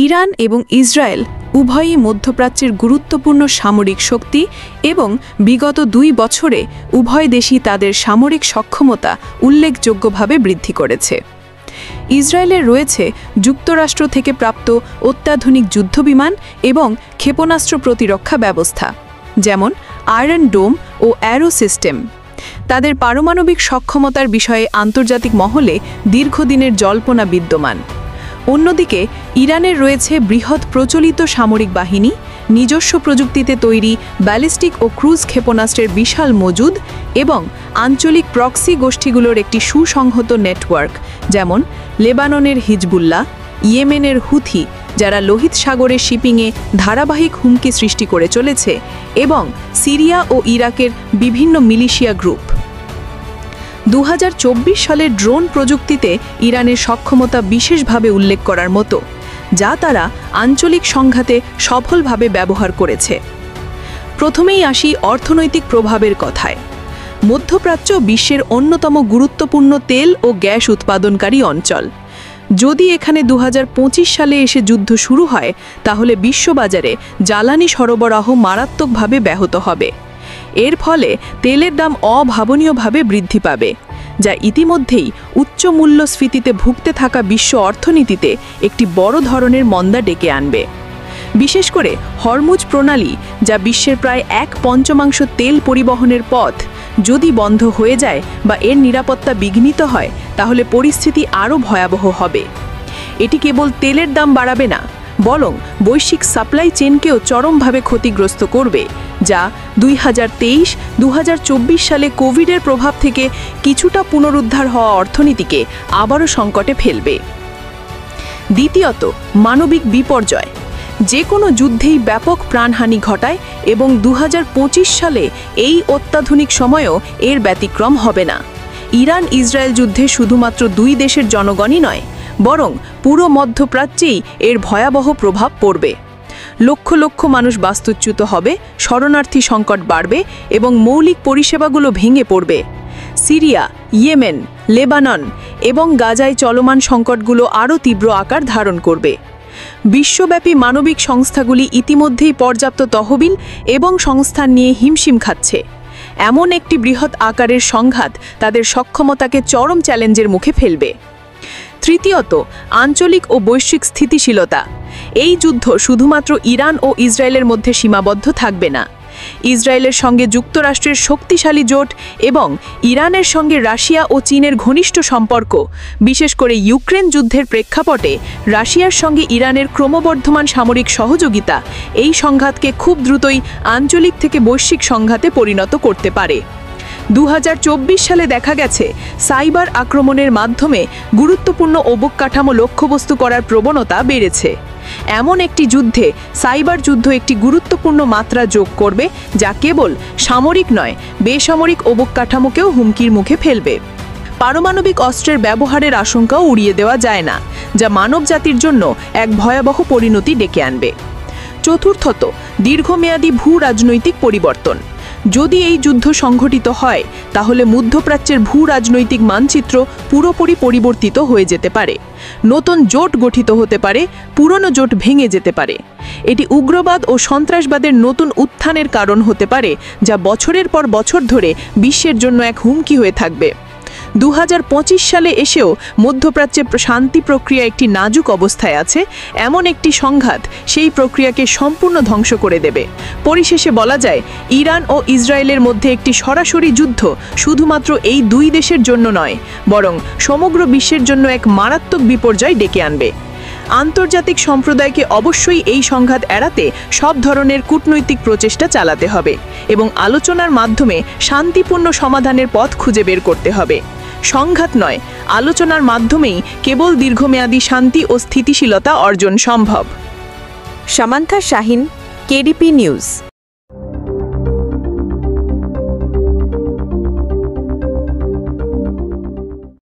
Iran এবং Israel উভয়ই মধ্যপ্রাচ্যের গুরুত্বপূর্ণ সামরিক শক্তি এবং বিগত 2 বছরে উভয় দেশই তাদের সামরিক সক্ষমতা উল্লেখযোগ্যভাবে বৃদ্ধি করেছে। ইসরায়েলের রয়েছে যুক্তরাষ্ট্র থেকে প্রাপ্ত অত্যাধুনিক যুদ্ধবিমান এবং ক্ষেপণাস্ত্র প্রতিরক্ষা ব্যবস্থা, যেমন আয়রন ডোম ও অ্যারো সিস্টেম। তাদের পারমাণবিক সক্ষমতার বিষয়ে আন্তর্জাতিক মহলে দীর্ঘদিনের জল্পনা বিদ্যমান। অন্যদিকে ইরানের রয়েছে বৃহৎ প্রচলিত সামরিক বাহিনী, নিজস্ব প্রযুক্তিতে তৈরি ব্যালিস্টিক ও ক্রুজ ক্ষেপণাস্ত্রের বিশাল মজুদ এবং আঞ্চলিক প্রক্সি গোষ্ঠীগুলোর একটি সুসংহত নেটওয়ার্ক, যেমন লেবাননের হিজবুল্লাহ, ইয়েমেনের হুথি, যারা লোহিত সাগরের শিপিংয়ে ধারাবাহিক হুমকি সৃষ্টি করে চলেছে, এবং সিরিয়া ও ইরাকের বিভিন্ন মিলিশিয়া গ্রুপ। 2024 সালের ড্রোন প্রযুক্তিতে ইরানের সক্ষমতা বিশেষভাবে উল্লেখ করার মতো, যা তারা আঞ্চলিক সংঘাতে সফলভাবে ব্যবহার করেছে। প্রথমেই আসি অর্থনৈতিক প্রভাবের কথায়। মধ্যপ্রাচ্য বিশ্বের অন্যতম গুরুত্বপূর্ণ তেল ও গ্যাস উৎপাদনকারী অঞ্চল। যদি এখানে 2025 সালে এসে যুদ্ধ শুরু হয়, তাহলে বিশ্ববাজারে জ্বালানি সরবরাহ মারাত্মকভাবে ব্যাহত হবে। এর ফলে তেলের দাম অভাবনীয়ভাবে বৃদ্ধি পাবে, যা ইতিমধ্যেই উচ্চ মূল্যস্ফীতিতে ভুগতে থাকা বিশ্ব অর্থনীতিতে একটি বড় ধরনের মন্দা ডেকে আনবে। বিশেষ করে হরমুজ প্রণালী, যা বিশ্বের প্রায় 1/5 তেল পরিবহনের পথ, যদি বন্ধ হয়ে যায় বা এর নিরাপত্তা বিঘ্নিত হয়, তাহলে পরিস্থিতি আরও ভয়াবহ হবে। এটি কেবল তেলের দাম বাড়াবে না, বরং বৈশ্বিক সাপ্লাই চেনকেও চরমভাবে ক্ষতিগ্রস্ত করবে, যা 2023-2024 সালে কোভিডের প্রভাব থেকে কিছুটা পুনরুদ্ধার হওয়া অর্থনীতিকে আবারও সংকটে ফেলবে। দ্বিতীয়ত, মানবিক বিপর্যয়। যে কোনো যুদ্ধেই ব্যাপক প্রাণহানি ঘটায় এবং 2025 সালে এই অত্যাধুনিক সময়েও এর ব্যতিক্রম হবে না। ইরান ইসরায়েল যুদ্ধে শুধুমাত্র 2 দেশের জনগণই নয়, বরং পুরো মধ্যপ্রাচ্যেই এর ভয়াবহ প্রভাব পড়বে। লক্ষ লক্ষ মানুষ বাস্তুচ্যুত হবে, শরণার্থী সংকট বাড়বে এবং মৌলিক পরিষেবাগুলো ভেঙে পড়বে। সিরিয়া, ইয়েমেন, লেবানন এবং গাজায় চলমান সংকটগুলো আরও তীব্র আকার ধারণ করবে। বিশ্বব্যাপী মানবিক সংস্থাগুলি ইতিমধ্যেই পর্যাপ্ত তহবিল এবং সংস্থান নিয়ে হিমশিম খাচ্ছে। এমন একটি বৃহৎ আকারের সংঘাত তাদের সক্ষমতাকে চরম চ্যালেঞ্জের মুখে ফেলবে। তৃতীয়ত, আঞ্চলিক ও বৈশ্বিক স্থিতিশীলতা। এই যুদ্ধ শুধুমাত্র ইরান ও ইসরায়েলের মধ্যে সীমাবদ্ধ থাকবে না। ইসরায়েলের সঙ্গে যুক্তরাষ্ট্রের শক্তিশালী জোট এবং ইরানের সঙ্গে রাশিয়া ও চীনের ঘনিষ্ঠ সম্পর্ক, বিশেষ করে ইউক্রেন যুদ্ধের প্রেক্ষাপটে রাশিয়ার সঙ্গে ইরানের ক্রমবর্ধমান সামরিক সহযোগিতা এই সংঘাতকে খুব দ্রুতই আঞ্চলিক থেকে বৈশ্বিক সংঘাতে পরিণত করতে পারে। 2024 সালে দেখা গেছে সাইবার আক্রমণের মাধ্যমে গুরুত্বপূর্ণ অবকাঠামো লক্ষ্যবস্তু করার প্রবণতা বেড়েছে। এমন একটি যুদ্ধে সাইবার যুদ্ধ একটি গুরুত্বপূর্ণ মাত্রা যোগ করবে, যা কেবল সামরিক নয়, বেসামরিক অবকাঠামোকেও হুমকির মুখে ফেলবে। পারমাণবিক অস্ত্রের ব্যবহারের আশঙ্কাও উড়িয়ে দেওয়া যায় না, যা মানবজাতির জন্য এক ভয়াবহ পরিণতি ডেকে আনবে। চতুর্থত, দীর্ঘমেয়াদী ভূ-রাজনৈতিক পরিবর্তন। যদি এই যুদ্ধ সংঘটিত হয়, তাহলে মধ্যপ্রাচ্যের ভূ-রাজনৈতিক মানচিত্র পুরোপুরি পরিবর্তিত হয়ে যেতে পারে। নতুন জোট গঠিত হতে পারে, পুরনো জোট ভেঙে যেতে পারে। এটি উগ্রবাদ ও সন্ত্রাসবাদের নতুন উত্থানের কারণ হতে পারে, যা বছরের পর বছর ধরে বিশ্বের জন্য এক হুমকি হয়ে থাকবে। 2025 সালে এসেও মধ্যপ্রাচ্যে শান্তি প্রক্রিয়া একটি নাজুক অবস্থায় আছে। এমন একটি সংঘাত সেই প্রক্রিয়াকে সম্পূর্ণ ধ্বংস করে দেবে। পরিশেষে বলা যায়, ইরান ও ইসরায়েলের মধ্যে একটি সরাসরি যুদ্ধ শুধুমাত্র এই 2 দেশের জন্য নয়, বরং সমগ্র বিশ্বের জন্য এক মারাত্মক বিপর্যয় ডেকে আনবে। আন্তর্জাতিক সম্প্রদায়কে অবশ্যই এই সংঘাত এড়াতে সব ধরনের কূটনৈতিক প্রচেষ্টা চালাতে হবে এবং আলোচনার মাধ্যমে শান্তিপূর্ণ সমাধানের পথ খুঁজে বের করতে হবে। সংঘাত নয়, আলোচনার মাধ্যমেই কেবল দীর্ঘমেয়াদী শান্তি ও স্থিতিশীলতা অর্জন সম্ভব। Samantha Shaheen, KDP news.